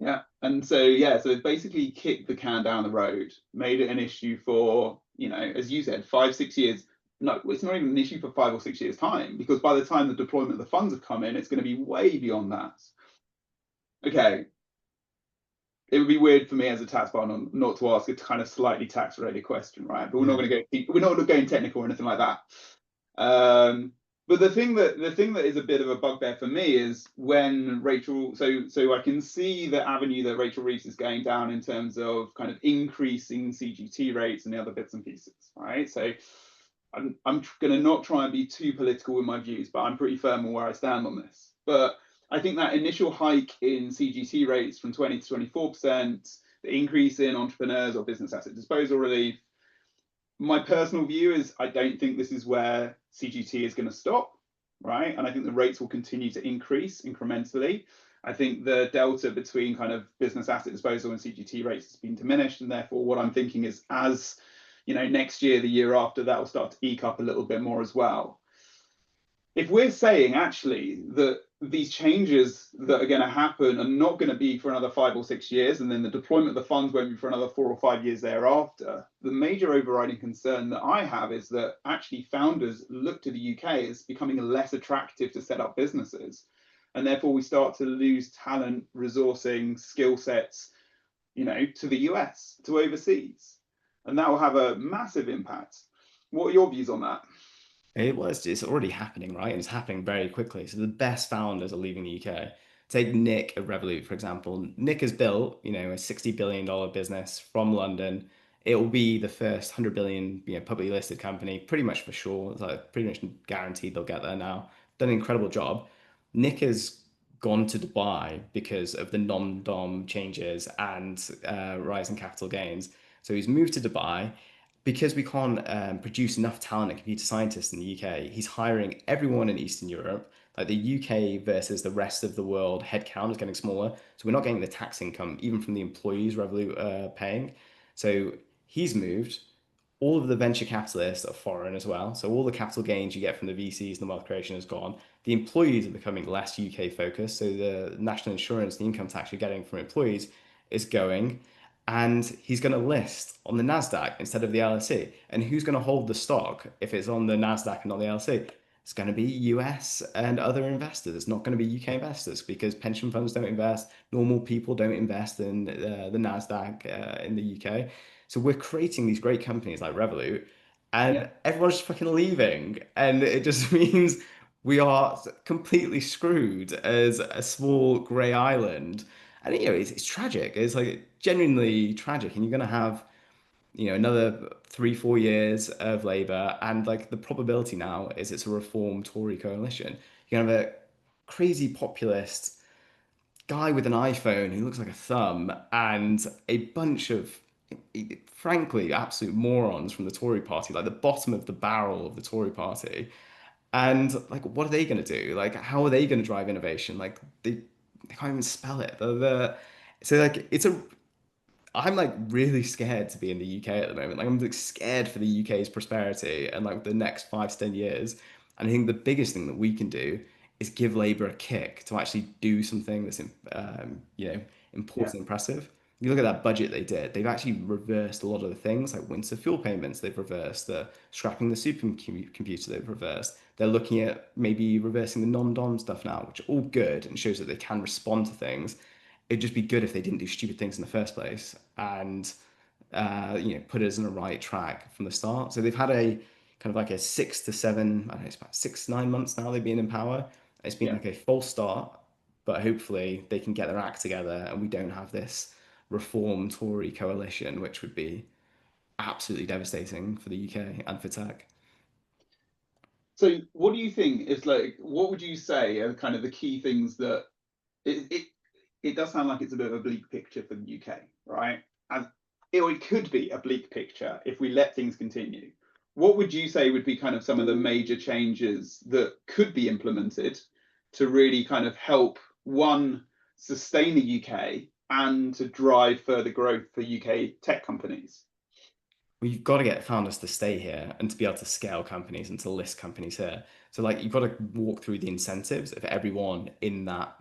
[SPEAKER 1] Yeah. And so, yeah, so it's basically kicked the can down the road, made it an issue for, as you said, 5, 6 years. No, it's not even an issue for 5 or 6 years' time, because by the time the deployment of the funds have come in, it's going to be way beyond that. Okay. It would be weird for me as a tax partner not to ask a kind of slightly tax related question, right? But we're not
[SPEAKER 2] Yeah.
[SPEAKER 1] going to go, we're not going technical or anything like that. But the thing that is a bit of a bugbear for me is when Rachel. So I can see the avenue that Rachel Reeves is going down in terms of kind of increasing CGT rates and the other bits and pieces, right? So I'm going to not try and be too political with my views, but I'm pretty firm on where I stand on this. But I think that initial hike in CGT rates from 20 to 24%, the increase in entrepreneurs or business asset disposal relief, my personal view is I don't think this is where CGT is going to stop, right? And I think the rates will continue to increase incrementally. I think the delta between kind of business asset disposal and CGT rates has been diminished, and therefore what I'm thinking is as next year, the year after, that will start to eke up a little bit more as well. If we're saying actually that these changes that are going to happen are not going to be for another 5 or 6 years, and then the deployment of the funds won't be for another 4 or 5 years thereafter, the major overriding concern that I have is that actually founders look to the UK as becoming less attractive to set up businesses. And therefore, we start to lose talent, resourcing, skill sets, to the US, to overseas. And that will have a massive impact. What are your views on that?
[SPEAKER 2] It's already happening, right? And it's happening very quickly. So the best founders are leaving the UK. Take Nick at Revolut, for example. Nick has built, a $60 billion business from London. It will be the first 100 billion, publicly listed company, pretty much for sure. It's like pretty much guaranteed they'll get there now. Done an incredible job. Nick has gone to Dubai because of the non-dom changes and rising capital gains. So he's moved to Dubai because we can't produce enough talent and computer scientists in the UK. He's hiring everyone in Eastern Europe. Like the UK versus the rest of the world, headcount is getting smaller. So we're not getting the tax income even from the employees Revolut paying. So he's moved. All of the venture capitalists are foreign as well. So all the capital gains you get from the VCs and the wealth creation is gone. The employees are becoming less UK focused. So the national insurance, the income tax you're getting from employees is going. And he's going to list on the NASDAQ instead of the LSE. And who's going to hold the stock if it's on the NASDAQ and not the LSE? It's going to be US and other investors. It's not going to be UK investors because pension funds don't invest. Normal people don't invest in the NASDAQ in the UK. So we're creating these great companies like Revolut,
[SPEAKER 1] Yeah,
[SPEAKER 2] and everyone's just fucking leaving. And it just means we are completely screwed as a small grey island. And it's tragic. It's like genuinely tragic. And you're gonna have, another 3, 4 years of Labour, and like the probability now is it's a reform Tory coalition. You're gonna have a crazy populist guy with an iPhone who looks like a thumb and a bunch of, frankly, absolute morons from the Tory party, like the bottom of the barrel of the Tory party. And like, what are they going to do? Like, how are they going to drive innovation? Like, they can't even spell it. So like, I'm like really scared to be in the UK at the moment. Like I'm like scared for the UK's prosperity and like the next 5 to 10 years. And I think the biggest thing that we can do is give Labour a kick to actually do something that's
[SPEAKER 1] yeah,
[SPEAKER 2] important and impressive. You look at that budget they did, they've actually reversed a lot of the things like winter fuel payments, they've reversed the scrapping the supercomputer, they've reversed. They're looking at maybe reversing the non-dom stuff now, which are all good and shows that they can respond to things. It'd just be good if they didn't do stupid things in the first place and put us on the right track from the start. So they've had a kind of like a 6 to 7, I don't know, it's about 6, 9 months now they've been in power. It's been
[SPEAKER 1] yeah.
[SPEAKER 2] like a false start, but hopefully they can get their act together and we don't have this reform Tory coalition, which would be absolutely devastating for the UK and for tech.
[SPEAKER 1] So what do you think is like, what would you say are kind of the key things that it, it it does sound like it's a bit of a bleak picture for the UK, right? And it could be a bleak picture if we let things continue. What would you say would be kind of some of the major changes that could be implemented to really kind of help one sustain the UK and to drive further growth for UK tech companies?
[SPEAKER 2] Well, you've got to get founders to stay here and to be able to scale companies and to list companies here. So like you've got to walk through the incentives of everyone in that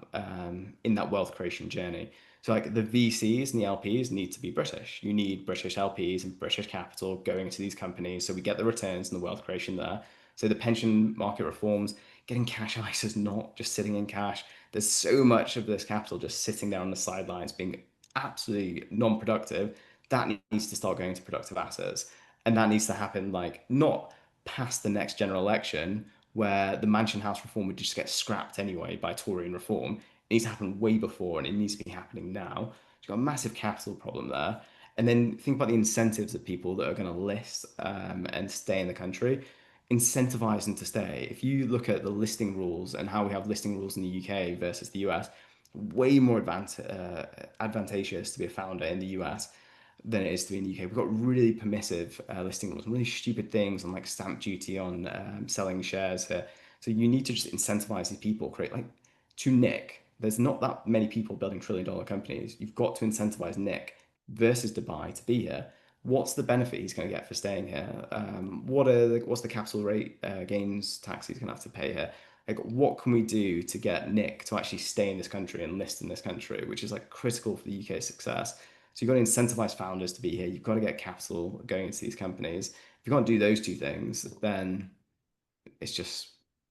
[SPEAKER 2] wealth creation journey. So like the VCs and the LPs need to be British. You need British LPs and British capital going into these companies so we get the returns and the wealth creation there. So the pension market reforms, getting cash ISAs, not just sitting in cash. There's so much of this capital just sitting there on the sidelines being absolutely non-productive. That needs to start going to productive assets. And that needs to happen like not past the next general election where the Mansion House reform would just get scrapped anyway by Tory reform. It needs to happen way before and it needs to be happening now. You've got a massive capital problem there. And then think about the incentives of people that are going to list and stay in the country. Incentivize them to stay. If you look at the listing rules and how we have listing rules in the UK versus the US, way more advantageous to be a founder in the US than it is to be in the UK. We've got really permissive listing rules, really stupid things on like stamp duty on selling shares here. So you need to just incentivize these people, create like to Nick. There's not that many people building trillion-dollar companies. You've got to incentivize Nick versus Dubai to be here. What's the benefit he's going to get for staying here? What's the capital rate gains tax he's going to have to pay here? Like, what can we do to get Nick to actually stay in this country and list in this country, which is like critical for the UK's success. So you've got to incentivize founders to be here. You've got to get capital going into these companies. If you can't do those two things, then it's just,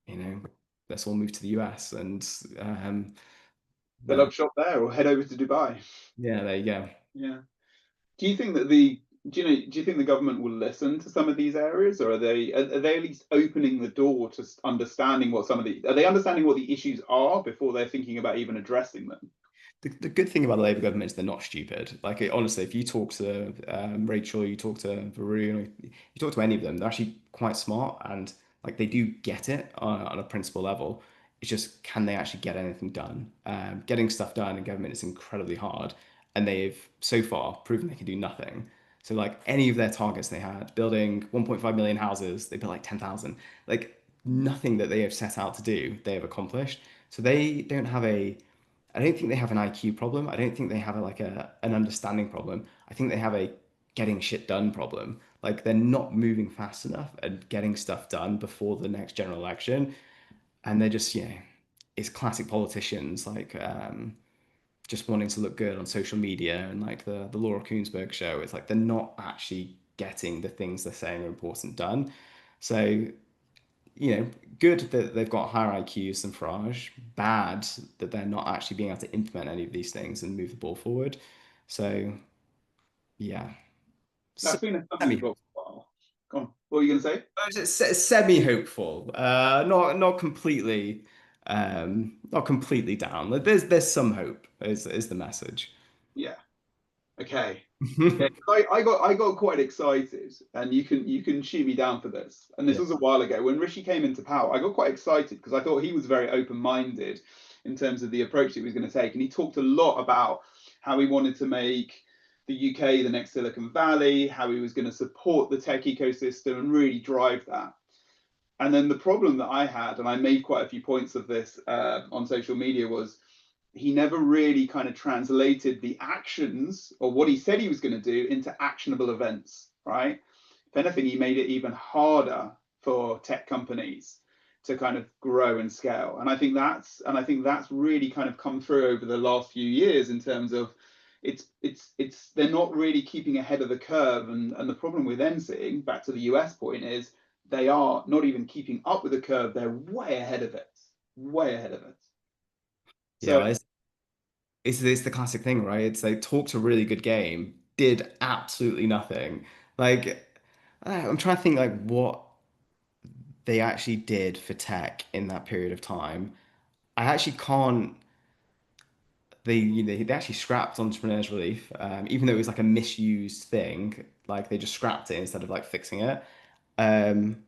[SPEAKER 2] you know, let's all move to the US and
[SPEAKER 1] Set
[SPEAKER 2] well,
[SPEAKER 1] up shop there or head over to Dubai.
[SPEAKER 2] yeah, there you go.
[SPEAKER 1] Yeah. Do you think that do you think the government will listen to some of these areas, or are they at least opening the door to understanding what some of the are they understanding what the issues are before they're thinking about even addressing them?
[SPEAKER 2] The good thing about the Labour government is they're not stupid. Like honestly, if you talk to Rachel, you talk to Varun, you talk to any of them, they're actually quite smart and like they do get it on a principal level. It's just can they actually get anything done? Getting stuff done in government is incredibly hard, and they've so far proven they can do nothing. So like any of their targets they had, building 1.5 million houses, they built like 10,000. Like nothing that they have set out to do, they have accomplished. So they don't have a I don't think they have an IQ problem. I don't think they have like an understanding problem. I think they have a getting shit done problem. Like they're not moving fast enough and getting stuff done before the next general election. And they're just, it's classic politicians like just wanting to look good on social media and like the Laura Koonsberg show. It's like they're not actually getting the things they're saying are important done. So good that they've got higher IQs than Farage. Bad that they're not actually being able to implement any of these things and move the ball forward. So yeah,
[SPEAKER 1] That's been a stumbling
[SPEAKER 2] semi
[SPEAKER 1] block for a while. Go on. What were you going to say?
[SPEAKER 2] semi hopeful. Not completely down. Like, there's some hope. Is the message.
[SPEAKER 1] Yeah. Okay. Yeah, I got quite excited, and you can shoot me down for this. And this
[SPEAKER 2] Yeah.
[SPEAKER 1] was a while ago when Rishi came into power. I got quite excited because I thought he was very open-minded in terms of the approach that he was going to take, and he talked a lot about how he wanted to make the UK the next Silicon Valley, how he was going to support the tech ecosystem and really drive that. And then the problem that I had, and I made quite a few points of this on social media, was he never really kind of translated the actions or what he said he was going to do into actionable events, right? If anything, he made it even harder for tech companies to kind of grow and scale. And I think that's really kind of come through over the last few years in terms of it's they're not really keeping ahead of the curve. And the problem we're then seeing, back to the US point, is they are not even keeping up with the curve. They're way ahead of it, way ahead of it.
[SPEAKER 2] Yeah,
[SPEAKER 1] So
[SPEAKER 2] well, it's the classic thing, right? It's they talked a really good game, did absolutely nothing. Like I'm trying to think like what they actually did for tech in that period of time. I actually can't. they actually scrapped entrepreneurs relief, even though it was like a misused thing. Like they just scrapped it instead of like fixing it. Um,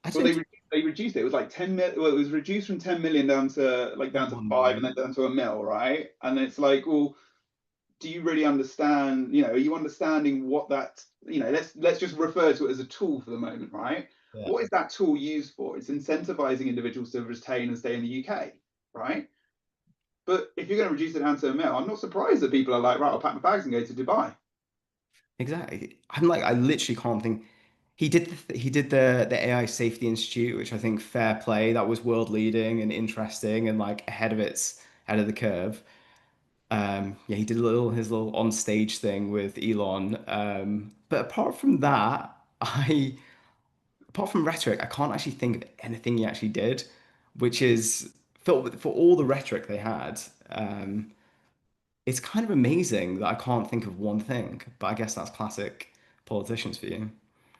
[SPEAKER 2] I
[SPEAKER 1] Well,
[SPEAKER 2] don't
[SPEAKER 1] they reduced it. It was like 10 mil. Well, it was reduced from 10 million down to 5, and
[SPEAKER 2] 1 million.
[SPEAKER 1] then down to a mil, right? And it's like, well, do you really understand? Are you understanding what that? Let's just refer to it as a tool for the moment, right?
[SPEAKER 2] Yeah,
[SPEAKER 1] What is that tool used for? It's incentivizing individuals to retain and stay in the UK, right? But if you're going to reduce it down to a mil, I'm not surprised that people are like, right, I'll pack my bags and go to Dubai.
[SPEAKER 2] exactly. I'm like, I literally can't think. He did the AI Safety Institute, which I think fair play. That was world leading and interesting and like ahead of the curve. Yeah, he did his little on stage thing with Elon. But apart from that, I apart from rhetoric, I can't actually think of anything he actually did, which is for all the rhetoric they had. It's kind of amazing that I can't think of one thing, but I guess that's classic politicians for you.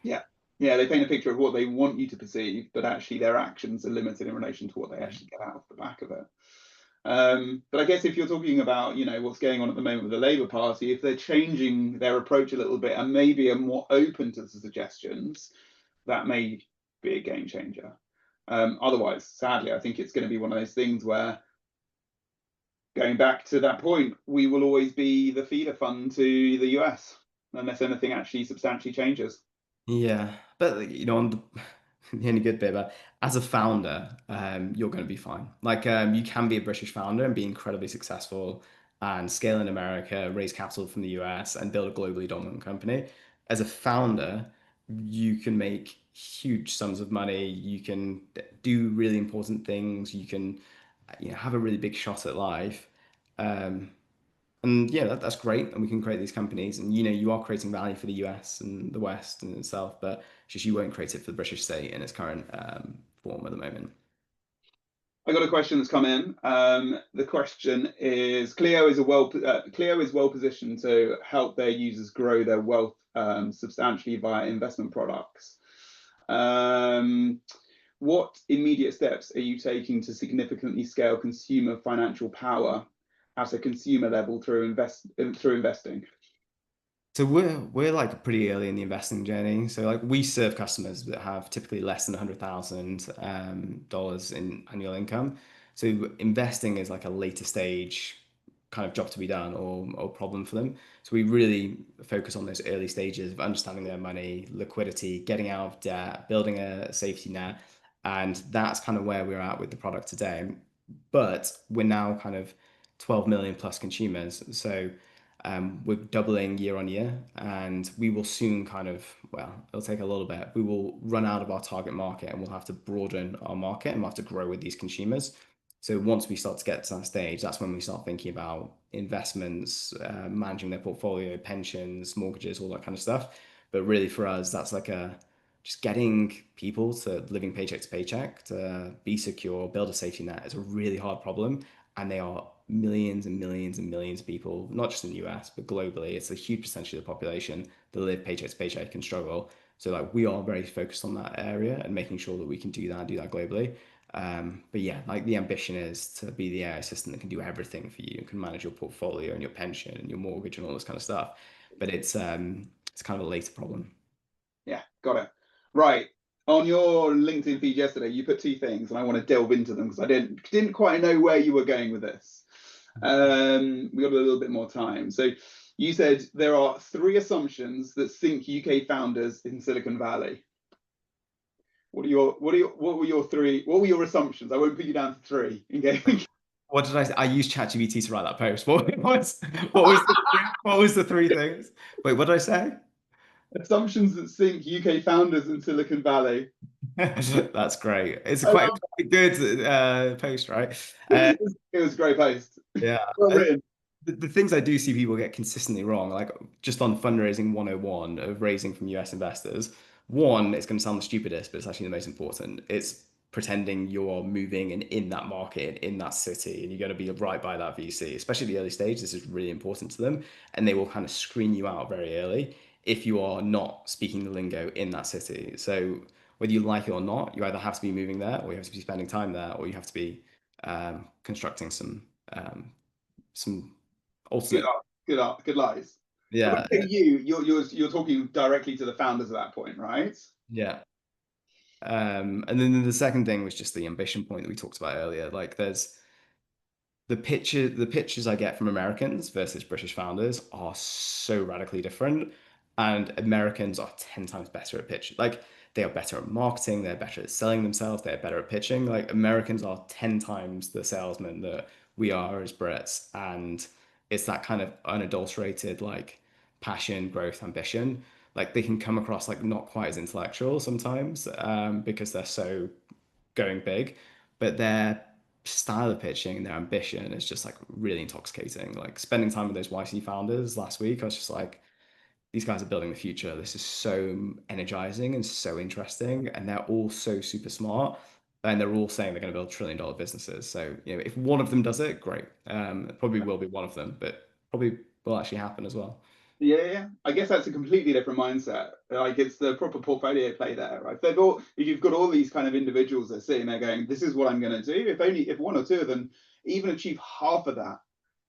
[SPEAKER 1] Yeah. Yeah, they paint a picture of what they want you to perceive, but actually their actions are limited in relation to what they
[SPEAKER 2] Yeah.
[SPEAKER 1] actually get out of the back of it. But I guess if you're talking about, what's going on at the moment with the Labour Party, if they're changing their approach a little bit and maybe are more open to the suggestions, that may be a game changer. Otherwise, sadly, I think it's going to be one of those things where, going back to that point, we will always be the feeder fund to the US unless anything actually substantially changes.
[SPEAKER 2] Yeah, but on the only good bit about as a founder, you're going to be fine. Like, you can be a British founder and be incredibly successful and scale in America, raise capital from the US, and build a globally dominant company. As a founder, you can make huge sums of money. You can do really important things. You can, have a really big shot at life. Um, and yeah, that's great. And we can create these companies. And you are creating value for the US and the West and itself, but it's just you won't create it for the British state in its current form at the moment.
[SPEAKER 1] I got a question that's come in. The question is: Cleo is well positioned to help their users grow their wealth substantially via investment products. Um, what immediate steps are you taking to significantly scale consumer financial power at a consumer level through investing?
[SPEAKER 2] So we're like pretty early in the investing journey. So like we serve customers that have typically less than $100,000 dollars in annual income. So investing is like a later stage kind of job to be done or problem for them. So we really focus on those early stages of understanding their money, liquidity, getting out of debt, building a safety net, and that's kind of where we're at with the product today. But we're now kind of 12 million plus consumers. So we're doubling year on year, and we will soon it'll take a little bit. We will run out of our target market and we'll have to broaden our market and we'll have to grow with these consumers. So once we start to get to that stage, that's when we start thinking about investments, managing their portfolio, pensions, mortgages, all that kind of stuff. But really for us, that's like just getting people to living paycheck to paycheck to be secure, build a safety net is a really hard problem. And they are millions and millions and millions of people, not just in the US, but globally. It's a huge percentage of the population that live paycheck to paycheck and struggle. So like we are very focused on that area and making sure that we can do that globally. But yeah, like the ambition is to be the AI assistant that can do everything for you and can manage your portfolio and your pension and your mortgage and all this kind of stuff. But it's kind of a later problem.
[SPEAKER 1] Yeah, got it. Right. On your LinkedIn feed yesterday, you put two things, and I want to delve into them because I didn't quite know where you were going with this. We got a little bit more time. So you said there are three assumptions that sink UK founders in Silicon Valley. What were your three? What were your assumptions? I won't put you down to three. Okay.
[SPEAKER 2] What did I say? I used ChatGPT to write that post. What was the three things? Wait, what did I say?
[SPEAKER 1] Assumptions that sink UK founders in Silicon Valley.
[SPEAKER 2] That's great.
[SPEAKER 1] I
[SPEAKER 2] Quite
[SPEAKER 1] love
[SPEAKER 2] a good post, right?
[SPEAKER 1] it.
[SPEAKER 2] Uh,
[SPEAKER 1] It was a great post.
[SPEAKER 2] yeah.
[SPEAKER 1] Well written.
[SPEAKER 2] The things I do see people get consistently wrong, like just on fundraising 101 of raising from US investors, one, it's going to sound the stupidest, but it's actually the most important. It's pretending you're moving and in that market, in that city, and you're going to be right by that VC, especially at the early stage. This is really important to them, and they will kind of screen you out very early if you are not speaking the lingo in that city. So whether you like it or not, you either have to be moving there, or you have to be spending time there, or you have to be constructing some some
[SPEAKER 1] Good
[SPEAKER 2] alternate.
[SPEAKER 1] art, good art, good lies. So when
[SPEAKER 2] Yeah,
[SPEAKER 1] you say you're talking directly to the founders at that point, right?
[SPEAKER 2] yeah. And then the second thing was just the ambition point that we talked about earlier. Like there's the pictures I get from Americans versus British founders are so radically different. And Americans are 10 times better at pitch. Like they are better at marketing, they're better at selling themselves, they're better at pitching. Like Americans are 10 times the salesmen that we are as Brits. And it's that kind of unadulterated like passion, growth, ambition. Like they can come across like not quite as intellectual sometimes, because they're so going big, but their style of pitching and their ambition is just like really intoxicating. Like spending time with those YC founders last week, I was just like, these guys are building the future. This is so energizing and so interesting, and they're all so super smart. And they're all saying they're going to build $1 trillion businesses. So, you know, if one of them does it, great. It probably will be one of them, but probably will actually happen as well.
[SPEAKER 1] Yeah, yeah. I guess that's a completely different mindset. Like it's the proper portfolio play there, right? If you've got all these kind of individuals that are sitting there going, "This is what I'm going to do." If one or two of them even achieve half of that,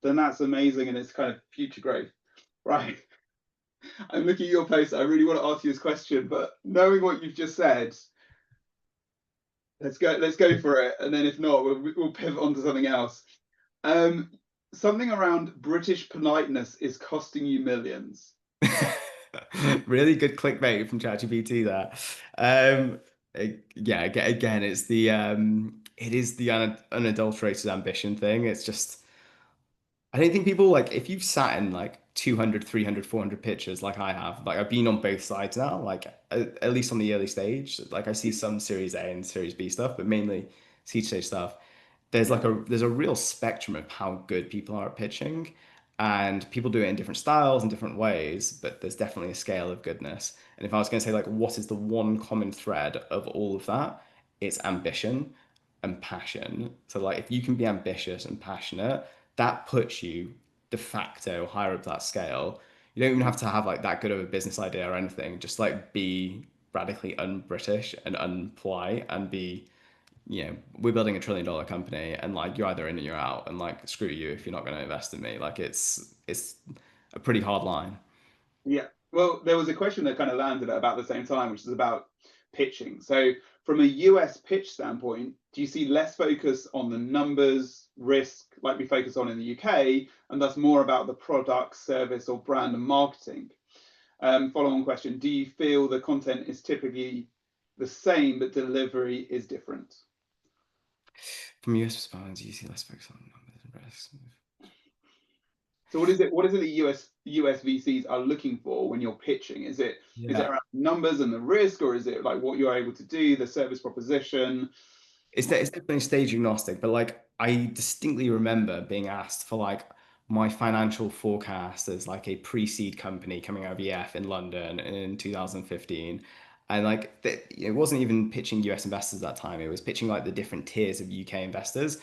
[SPEAKER 1] then that's amazing, and it's kind of future growth, right? I'm looking at your post. I really want to ask you this question, but knowing what you've just said, let's go. Let's go for it, and then if not, we'll pivot on to something else. Um, Something around British politeness is costing you millions.
[SPEAKER 2] Really good clickbait from ChatGPT there. Yeah, again, it is the unadulterated ambition thing. It's just I don't think people like if you've sat in like 200, 300, 400 pictures like I have, like I've been on both sides now, like at least on the early stage. Like I see some Series A and Series B stuff, but mainly seed stage stuff. There's a real spectrum of how good people are at pitching, and people do it in different styles and different ways, but there's definitely a scale of goodness. And if I was going to say like what is the one common thread of all of that, it's ambition and passion. So like if you can be ambitious and passionate, that puts you de facto higher up that scale. You don't even have to have like that good of a business idea or anything. Just like be radically un-British and unpolite and be, you know, we're building $1 trillion company and like you're either in or you're out and like screw you if you're not going to invest in me. Like it's a pretty hard line.
[SPEAKER 1] Yeah. Well, there was a question that kind of landed at about the same time, which is about pitching. So, from a US pitch standpoint, do you see less focus on the numbers, risk, like we focus on in the UK, and thus more about the product, service, or brand and marketing? Follow on question: do you feel the content is typically the same, but delivery is different?
[SPEAKER 2] From US perspective, you see less focus on numbers and risks.
[SPEAKER 1] So what is it? What is it that US VCs are looking for when you're pitching? Is it
[SPEAKER 2] Yeah.
[SPEAKER 1] around numbers and the risk, or is it like what you're able to do, the service proposition?
[SPEAKER 2] It's definitely stage agnostic, but like I distinctly remember being asked for like my financial forecast as like a pre-seed company coming out of EF in London in 2015. And like it wasn't even pitching US investors at that time. It was pitching like the different tiers of UK investors.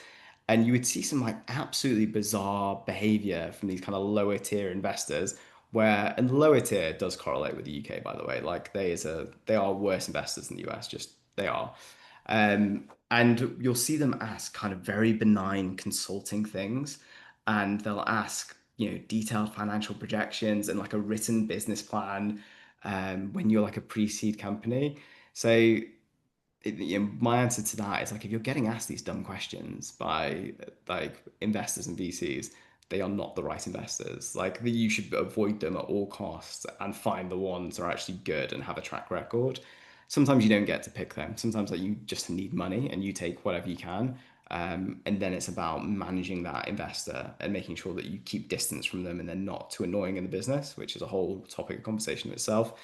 [SPEAKER 2] And you would see some like absolutely bizarre behavior from these kind of lower tier investors where and lower tier does correlate with the UK, by the way. Like they are worse investors than the US, just they are. And you'll see them ask kind of very benign consulting things, and they'll ask, you know, detailed financial projections and like a written business plan when you're like a pre-seed company. So you know, my answer to that is like if you're getting asked these dumb questions by like investors and VCs, they are not the right investors. Like you should avoid them at all costs and find the ones that are actually good and have a track record. Sometimes you don't get to pick them. Sometimes like you just need money and you take whatever you can. And then it's about managing that investor and making sure that you keep distance from them and they're not too annoying in the business, which is a whole topic of conversation in itself.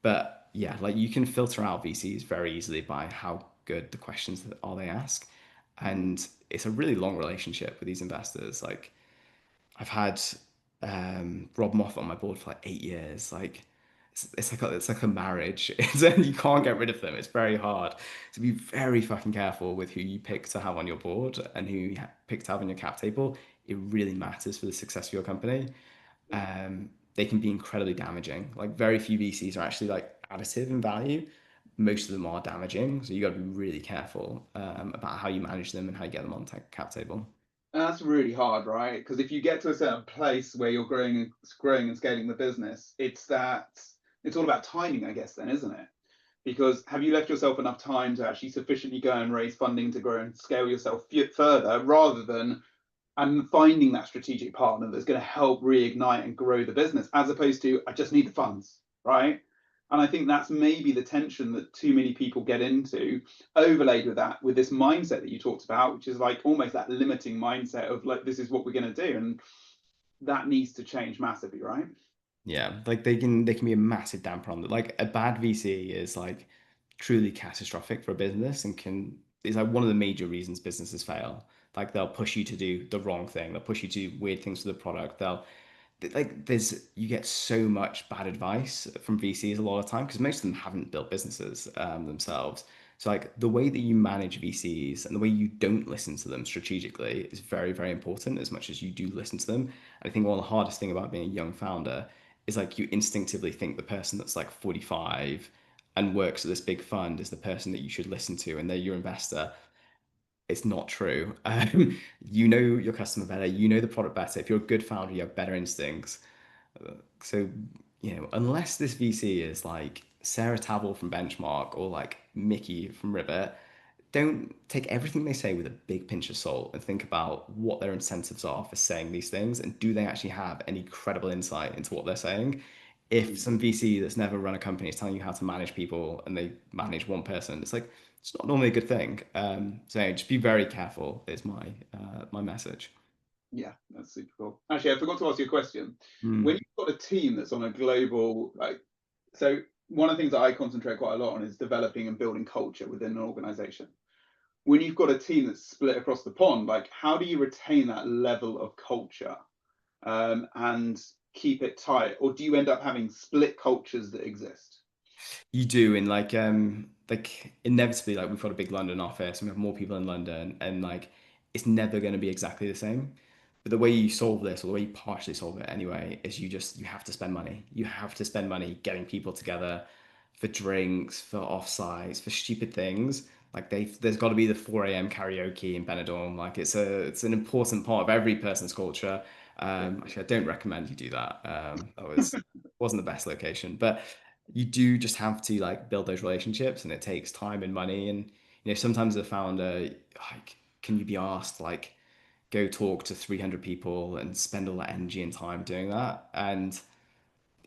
[SPEAKER 2] But yeah, like you can filter out VCs very easily by how good the questions that are they ask. And it's a really long relationship with these investors. Like I've had Rob Moffat on my board for like 8 years. Like it's like a marriage. You can't get rid of them. It's very hard. To be very fucking careful with who you pick to have on your board and who you pick to have on your cap table. It really matters for the success of your company. They can be incredibly damaging. Like very few VCs are actually like additive in value. Most of them are damaging. So you got to be really careful about how you manage them and how you get them on cap table.
[SPEAKER 1] That's really hard, right? Because if you get to a certain place where you're growing and scaling the business, it's all about timing, I guess, then, isn't it? Because have you left yourself enough time to actually sufficiently go and raise funding to grow and scale yourself further, rather than and finding that strategic partner that's going to help reignite and grow the business, as opposed to I just need the funds, right? And I think that's maybe the tension that too many people get into, overlaid with that, with this mindset that you talked about, which is like almost that limiting mindset of like, this is what we're going to do. And that needs to change massively, right?
[SPEAKER 2] Yeah, like they can be a massive damper on that. Like a bad VC is like truly catastrophic for a business and can is like one of the major reasons businesses fail. Like they'll push you to do the wrong thing. They'll push you to do weird things with the product. Like there's you get so much bad advice from VCs a lot of time because most of them haven't built businesses themselves. So like the way that you manage VCs and the way you don't listen to them strategically is very, very important as much as you do listen to them. And I think one of the hardest thing about being a young founder is like you instinctively think the person that's like 45 and works at this big fund is the person that you should listen to and they're your investor. It's not true. You know your customer better, you know the product better. If you're a good founder, you have better instincts. So, unless this VC is like Sarah Tavel from Benchmark or like Mickey from Ribbit, don't take everything they say with a big pinch of salt and think about what their incentives are for saying these things and do they actually have any credible insight into what they're saying. If
[SPEAKER 1] Mm.
[SPEAKER 2] some VC that's never run a company is telling you how to manage people and they manage one person, it's like it's not normally a good thing. So just be very careful is my message.
[SPEAKER 1] Yeah, that's super cool. Actually, I forgot to ask you a question. When
[SPEAKER 2] Mm.
[SPEAKER 1] you've got a team that's on a global, like, so one of the things that I concentrate quite a lot on is developing and building culture within an organization. When you've got a team that's split across the pond, like, how do you retain that level of culture, and keep it tight? Or do you end up having split cultures that exist?
[SPEAKER 2] You do, and like inevitably, like we've got a big London office and we have more people in London, and like it's never going to be exactly the same. But the way you solve this, or the way you partially solve it anyway, is you have to spend money. You have to spend money getting people together for drinks, for offsites, for stupid things. Like there's got to be the 4 a.m. karaoke in Benidorm. Like it's an important part of every person's culture.
[SPEAKER 1] Yeah,
[SPEAKER 2] Actually, I don't recommend you do that. Wasn't the best location, but you do just have to like build those relationships, and it takes time and money. And sometimes as a founder, like, can you be asked like go talk to 300 people and spend all that energy and time doing that? And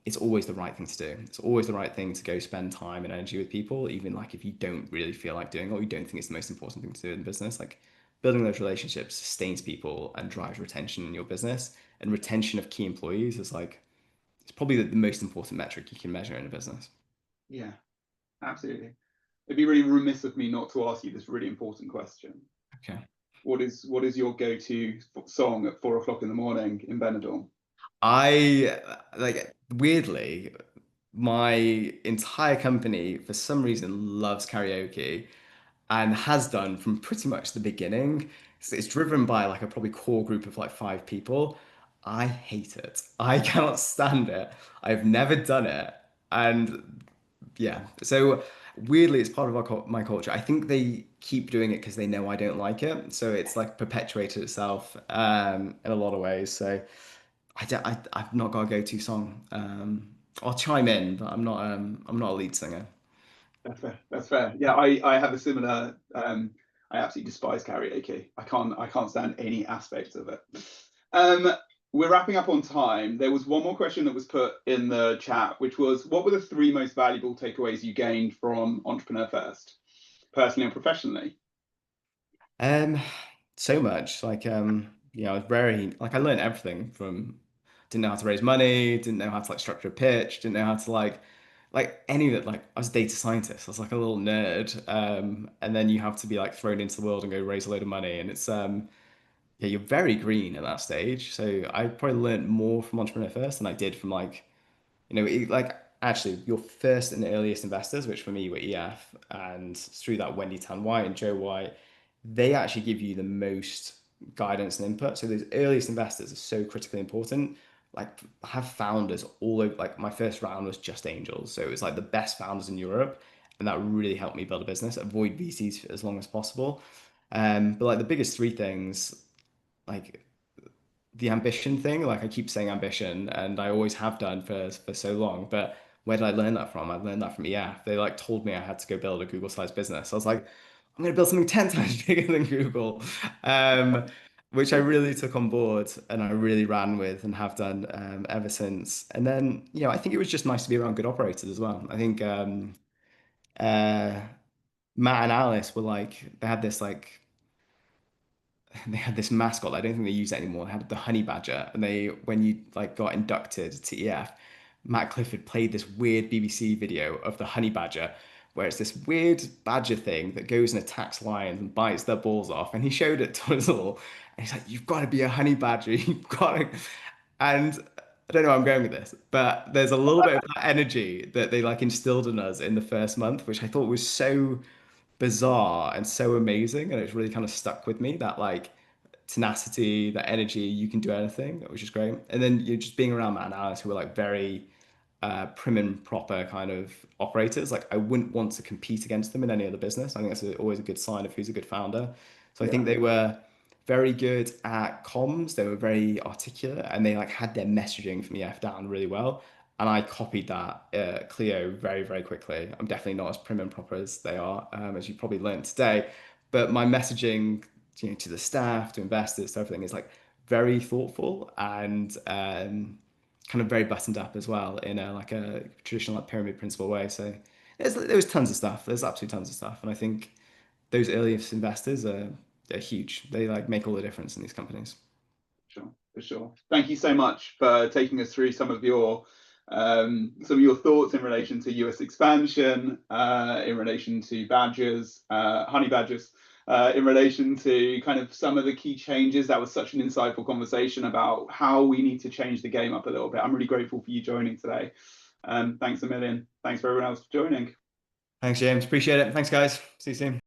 [SPEAKER 2] it's always the right thing to do. It's always the right thing to go spend time and energy with people, even like if you don't really feel like doing it or you don't think it's the most important thing to do in business. Like building those relationships sustains people and drives retention in your business. And retention of key employees is like it's probably the most important metric you can measure in a business.
[SPEAKER 1] yeah, absolutely. It'd be really remiss of me not to ask you this really important question.
[SPEAKER 2] Okay.
[SPEAKER 1] What is your go-to song at 4 o'clock in the morning in Benidorm?
[SPEAKER 2] I like weirdly, my entire company for some reason loves karaoke and has done from pretty much the beginning. So it's driven by like a probably core group of like 5 people. I hate it. I cannot stand it. I've never done it. And yeah, so weirdly, it's part of my culture. I think they keep doing it because they know I don't like it. So it's like perpetuated itself in a lot of ways. So I've not got a go-to song. I'll chime in, but I'm not a lead singer.
[SPEAKER 1] That's fair. That's fair. Yeah, I have a similar. I absolutely despise karaoke. I can't stand any aspects of it. Um, we're wrapping up on time. There was one more question that was put in the chat, which was, what were the three most valuable takeaways you gained from Entrepreneur First, personally and professionally?
[SPEAKER 2] Um, so much I was very like I learned everything from didn't know how to raise money, didn't know how to like structure a pitch, didn't know how to like any of it. Like I was a data scientist, I was like a little nerd. And then you have to be like thrown into the world and go raise a load of money, and it's yeah, you're very green at that stage. So I probably learned more from Entrepreneur First than I did from like actually your first and earliest investors, which for me were EF, and through that Wendy Tan White and Joe White, they actually give you the most guidance and input. So those earliest investors are so critically important. Like I have founders all over. Like my first round was just angels, so it was like the best founders in Europe, and that really helped me build a business. Avoid VCs for as long as possible. But like the biggest three things. like the ambition thing. Like I keep saying ambition, and I always have done for so long. But where did I learn that from? I learned that from EF. They like told me I had to go build a Google-sized business. I was like, I'm going to build something 10 times bigger than Google, um, which I really took on board and I really ran with and have done ever since. And then, I think it was just nice to be around good operators as well. I think uh, Matt and Alice were like, they had this like they had this mascot. I don't think they use it anymore. They had the honey badger, and when you like got inducted to EF, Matt Clifford played this weird BBC video of the honey badger, where it's this weird badger thing that goes and attacks lions and bites their balls off. And he showed it to us all, and he's like, "You've got to be a honey badger. You've got to." And I don't know where I'm going with this, but there's a little bit of that energy that they like instilled in us in the first month, which I thought was so bizarre and so amazing, and it's really kind of stuck with me, that like tenacity, that energy, you can do anything, which is great. And then you're just being around Matt and Alice, who are like very prim and proper kind of operators. Like I wouldn't want to compete against them in any other business. I think that's always a good sign of who's a good founder. So I think
[SPEAKER 1] Yeah,
[SPEAKER 2] they were very good at comms. They were very articulate, and they like had their messaging from EF down really well. And I copied that Clio very, very quickly. I'm definitely not as prim and proper as they are, as you probably learned today. But my messaging, to the staff, to investors, to everything is like very thoughtful and kind of very buttoned up as well in a traditional like pyramid principle way. So there was tons of stuff. There's absolutely tons of stuff, and I think those earliest investors are huge. They like make all the difference in these companies.
[SPEAKER 1] sure, for sure. Thank you so much for taking us through some of your thoughts in relation to US expansion, in relation to badgers, honey badgers, in relation to kind of some of the key changes. That was such an insightful conversation about how we need to change the game up a little bit. I'm really grateful for you joining today. Thanks a million. Thanks for everyone else for joining.
[SPEAKER 2] Thanks, James. Appreciate it. Thanks, guys. See you soon.